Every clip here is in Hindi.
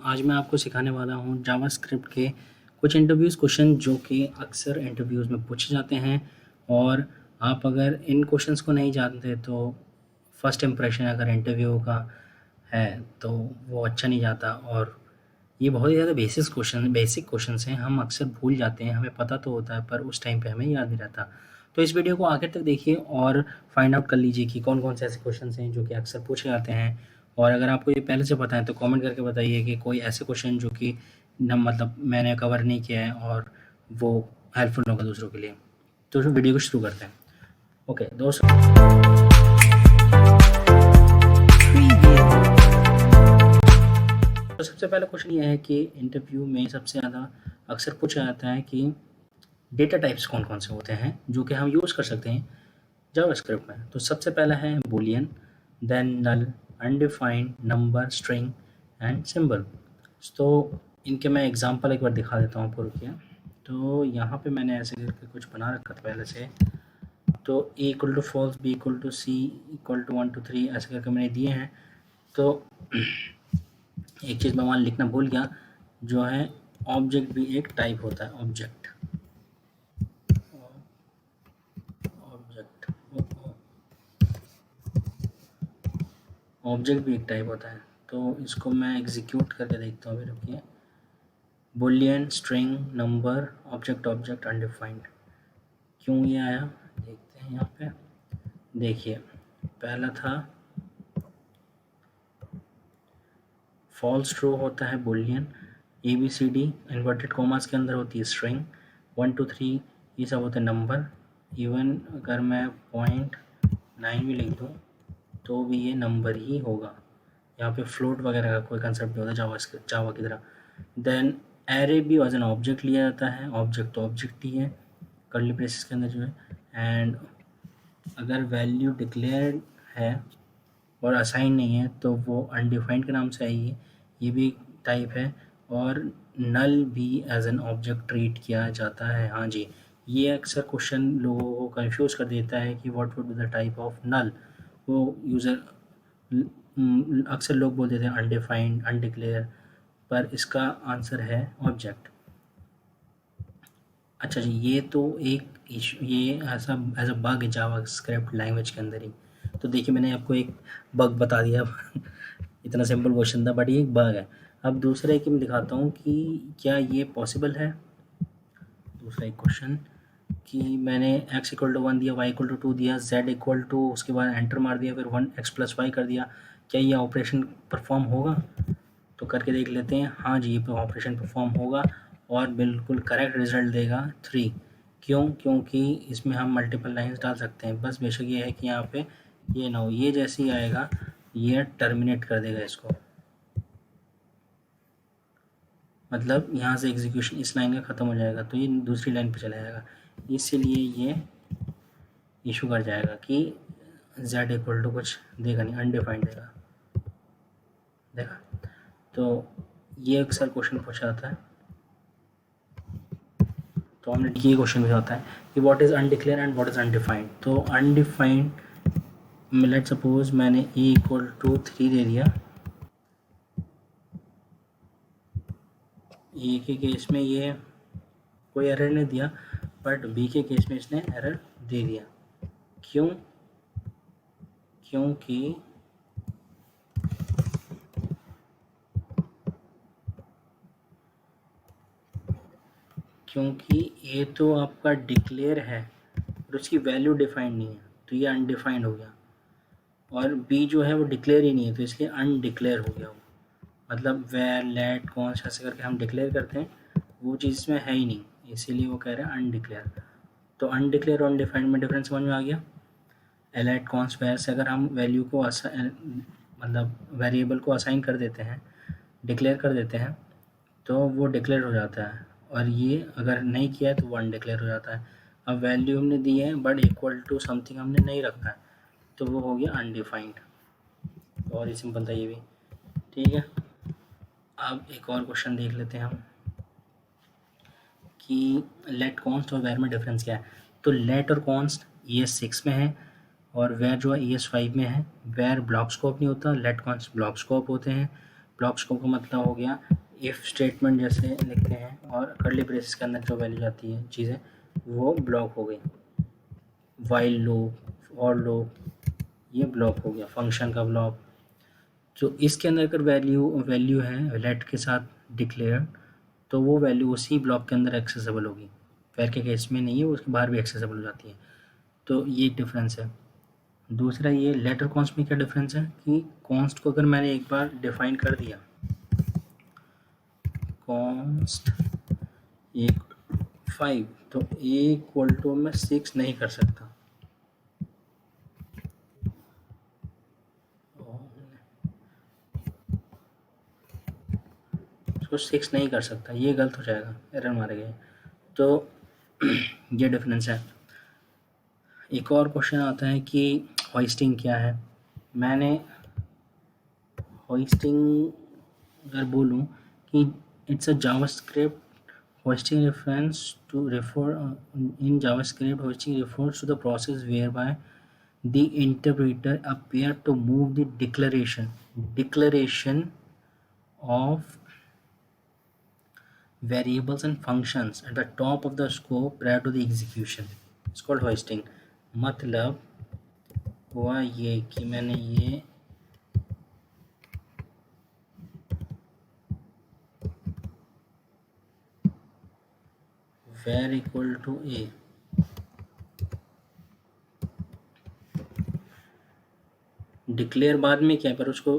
आज मैं आपको सिखाने वाला हूँ जावास्क्रिप्ट के कुछ इंटरव्यूज़ क्वेश्चन जो कि अक्सर इंटरव्यूज़ में पूछे जाते हैं। और आप अगर इन क्वेश्चंस को नहीं जानते तो फर्स्ट इम्प्रेशन अगर इंटरव्यू का है तो वो अच्छा नहीं जाता। और ये बहुत ही ज़्यादा बेसिक क्वेश्चंस हैं, हम अक्सर भूल जाते हैं। हमें पता तो होता है पर उस टाइम पे हमें याद नहीं रहता। तो इस वीडियो को आखिर तक देखिए और फाइंड आउट कर लीजिए कि कौन-कौन से ऐसे क्वेश्चंस हैं जो कि अक्सर पूछे जाते हैं। और अगर आपको ये पहले से पता है तो कमेंट करके बताइए कि कोई ऐसे क्वेश्चन जो कि न मतलब मैंने कवर नहीं किया है और वो हेल्पफुल होगा दूसरों के लिए। तो वीडियो को शुरू करते हैं। ओके दोस्तों, तो सबसे पहला क्वेश्चन ये है कि इंटरव्यू में सबसे ज़्यादा अक्सर पूछा जाता है कि डेटा टाइप्स कौन-कौन से होते हैं जो कि हम यूज़ कर सकते हैं जावास्क्रिप्ट में। तो सबसे पहला है boolean, then null, undefined, number, string and symbol. तो इनके मैं एग्जांपल एक बार दिखा देता हूँ आपको, रुकिए। तो यहाँ पे मैंने ऐसे करके कुछ बना रखा था पहले से। तो a equal to false, b equal to c equal to 1 2 3 ऐसे करके मैंने दिए हैं। तो एक चीज़ मैं वहाँ लिखना भूल गया, जो है ऑब्जेक्ट भी एक टाइप होता है। ऑब्जेक्ट ऑब्जेक्ट भी एक टाइप होता है। तो इसको मैं एग्जीक्यूट करके देखता हूँ। रुकिए, Boolean, string, number, object, undefined, क्यों ये आया देखते हैं। यहाँ पे देखिए, पहला था फॉल्स ट्रू होता है बुलियन, ABCD इन्वर्टेड कॉमास के अंदर होती है स्ट्रिंग, 1 2 3 ये सब होते हैं नंबर। इवन अगर मैं 0.9 भी लिख दूँ तो भी ये नंबर ही होगा। यहाँ पे फ्लोट वगैरह का कोई कंसेप्ट नहीं होता जावा की तरह। देन एरे भी एज एन ऑब्जेक्ट लिया जाता है। ऑब्जेक्ट तो ऑब्जेक्ट ही है कर्ली ब्रेसेस के अंदर जो है। एंड अगर वैल्यू डिक्लेयर है और असाइन नहीं है तो वो अनडिफाइंड के नाम से आएगी, ये भी टाइप है। और नल भी एज एन ऑब्जेक्ट ट्रीट किया जाता है। हाँ जी, ये अक्सर क्वेश्चन लोगों को कंफ्यूज कर देता है कि what would be the type of null. वो यूज़र अक्सर लोग बोल देते हैं अनडिफाइंड, अनडिक्लेयर, पर इसका आंसर है ऑब्जेक्ट। अच्छा जी, ये तो एक इशू, ये ऐसा एज अ बग है जावास्क्रिप्ट लैंग्वेज के अंदर ही। तो देखिए, मैंने आपको एक बग बता दिया इतना सिंपल क्वेश्चन था बट ये एक बग है। अब दूसरा एक मैं दिखाता हूँ कि क्या ये पॉसिबल है। दूसरा एक क्वेश्चन कि मैंने x इक्वल टू 1 दिया, y इक्वल टू 2 दिया, z इक्वल टू, उसके बाद एंटर मार दिया, फिर 1x प्लस वाई कर दिया। क्या ये ऑपरेशन परफॉर्म होगा? तो करके देख लेते हैं। हाँ जी, ये ऑपरेशन परफॉर्म होगा और बिल्कुल करेक्ट रिजल्ट देगा 3। क्यों? क्योंकि इसमें हम मल्टीपल लाइंस डाल सकते हैं। बस बेशक ये है कि यहाँ पे ये ना हो, ये जैसे ही आएगा ये टर्मिनेट कर देगा इसको, मतलब यहाँ से एग्जीक्यूशन इस लाइन का ख़त्म हो जाएगा तो ये दूसरी लाइन पे चला जाएगा। इसीलिए ये इशू कर जाएगा कि z इक्वल टू कुछ देगा नहीं, अनडिफाइंड देगा। देखा, तो ये अक्सर क्वेश्चन पूछा जाता है। तो हमने ये क्वेश्चन भी होता है कि what is undeclared and what is undefined. तो अनडिफाइंड में लेट सपोज मैंने a इक्वल टू 3 दे दिया। ए के केस में ये कोई एरर नहीं दिया, बट बी के केस में इसने एरर दे दिया। क्यों? क्योंकि ए तो आपका डिक्लेयर है और उसकी वैल्यू डिफाइंड नहीं है, तो ये अनडिफाइंड हो गया। और बी जो है वो डिक्लेयर ही नहीं है, तो इसलिए अनडिक्लेयर हो गया वो। मतलब वेर, लेट, कॉन्स्ट ऐसे करके हम डिक्लेयर करते हैं, वो चीज़ इसमें है ही नहीं, इसीलिए वो कह रहे हैं अनडिक्लेयर। तो अनडिक्लेयर और अनडिफाइंड में डिफरेंस समझ में आ गया। एलेट, कॉन्स्ट, वेर से अगर हम वैल्यू को मतलब वेरिएबल को असाइन कर देते हैं, डिक्लेयर कर देते हैं, तो वो डिक्लेयर हो जाता है। और ये अगर नहीं किया है तो वो अनडिक्लेयर हो जाता है। अब वैल्यू हमने दी है बट इक्वल टू समथिंग हमने नहीं रखा है, तो वो हो गया अनडिफाइंड। और ही सिंपल था ये भी, ठीक है। अब एक और क्वेश्चन देख लेते हैं हम कि लेट, कॉन्स्ट और वेर में डिफरेंस क्या है। तो लेट और कॉन्स्ट ES6 में है और वेर जो है ES5 में है। वेर ब्लॉक स्कोप नहीं होता, लेट कॉन्स्ट ब्लॉक स्कोप होते हैं। ब्लॉक स्कोप का मतलब हो गया इफ़ स्टेटमेंट जैसे लिखते हैं और कर्ली ब्रेसेस के अंदर जो वैल्यू जाती है चीज़ें वो ब्लॉक हो गई। वाइल लूप और लूप ये ब्लॉक हो गया, फंक्शन का ब्लॉक। तो इसके अंदर अगर वैल्यू है लेट के साथ डिक्लेयर, तो वो वैल्यू उसी ब्लॉक के अंदर एक्सेसिबल होगी। वेर के केस में नहीं है, वो उसके बाहर भी एक्सेसिबल हो जाती है। तो ये डिफरेंस है। दूसरा ये लेटर कॉन्स्ट में क्या डिफरेंस है कि कॉन्स्ट को अगर मैंने एक बार डिफाइन कर दिया, कॉन्स्ट 5, तो A मैं 6 नहीं कर सकता। उसको 6 नहीं कर सकता, ये गलत हो जाएगा, एरर मारेगा। तो ये डिफरेंस है। एक और क्वेश्चन आता है कि होइस्टिंग क्या है। मैंने होइस्टिंग अगर बोलूँ कि it's a JavaScript hoisting reference to refer in JavaScript, hoisting refers to the process whereby the interpreter appear to move the declaration of variables and functions at the top of the scope prior to the execution. It's called hoisting. मतलब हुआ ये कि मैंने ये var equal to a declare बाद में किया, पर उसको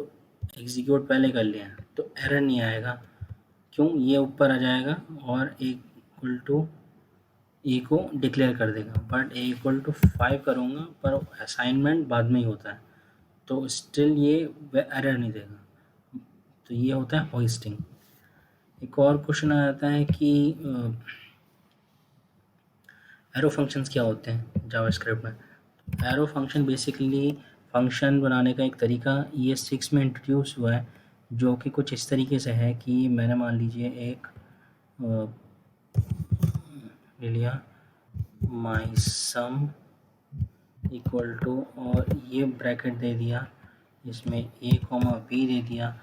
एग्जीक्यूट पहले कर लिया, तो एरर नहीं आएगा। क्यों? ये ऊपर आ जाएगा और इक्वल टू ए को डिक्लेयर कर देगा, बट ए इक्वल टू 5 करूँगा पर असाइनमेंट बाद में ही होता है, तो स्टिल ये एरर नहीं देगा। तो ये होता है होइस्टिंग। एक और क्वेश्चन आ जाता है कि एरो फंक्शंस क्या होते हैं जावास्क्रिप्ट में। एरो फंक्शन बेसिकली फंक्शन बनाने का एक तरीका ES6 में इंट्रोड्यूस हुआ है, जो कि कुछ इस तरीके से है कि मैंने मान लीजिए एक ले लिया माई सम इक्वल टू, और ये ब्रैकेट दे दिया, इसमें A, B दे दिया,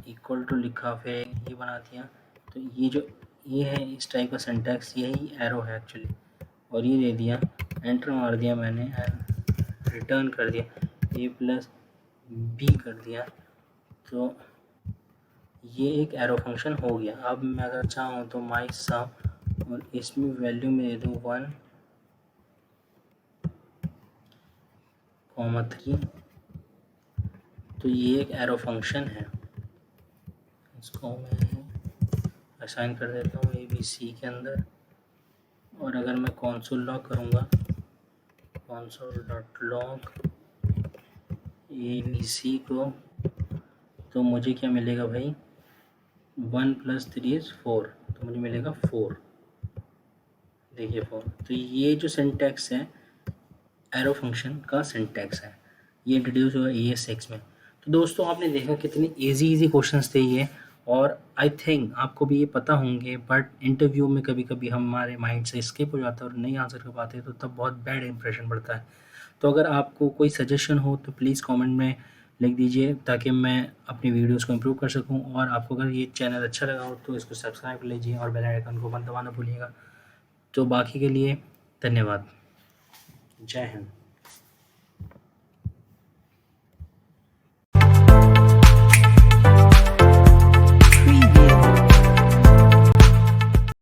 इक्वल टू लिखा, फिर ये बना दिया। तो ये जो ये है इस टाइप का सिंटैक्स, यही एरो है एक्चुअली। और ये दे दिया, एंटर मार दिया मैंने एंड रिटर्न कर दिया, A प्लस B कर दिया, तो ये एक एरो फंक्शन हो गया। अब मैं अगर चाहूँ तो माई सम और इसमें वैल्यू में दे दूँ 1, 3, तो ये एक एरो फंक्शन है। इसको मैं असाइन कर देता हूँ ABC के अंदर, और अगर मैं console लॉग करूँगा console.log ABC को, तो मुझे क्या मिलेगा भाई, 1 + 3 = 4, तो मुझे मिलेगा 4। देखिए 4। तो ये जो सिंटैक्स है एरो फंक्शन का सिंटैक्स है, ये इंट्रोड्यूस हुआ ES6 में। तो दोस्तों आपने देखा कितने इजी क्वेश्चंस थे ये, और आई थिंक आपको भी ये पता होंगे, बट इंटरव्यू में कभी कभी हमारे माइंड से स्किप हो जाता है और नहीं आंसर कर पाते, तो तब बहुत बैड इंप्रेशन पड़ता है। तो अगर आपको कोई सजेशन हो तो प्लीज़ कमेंट में लिख दीजिए, ताकि मैं अपनी वीडियोस को इम्प्रूव कर सकूं। और आपको अगर ये चैनल अच्छा लगा हो तो इसको सब्सक्राइब कर लीजिए और बेल आइकन को मत दबाना भूलिएगा। तो बाकी के लिए धन्यवाद। जय हिंद।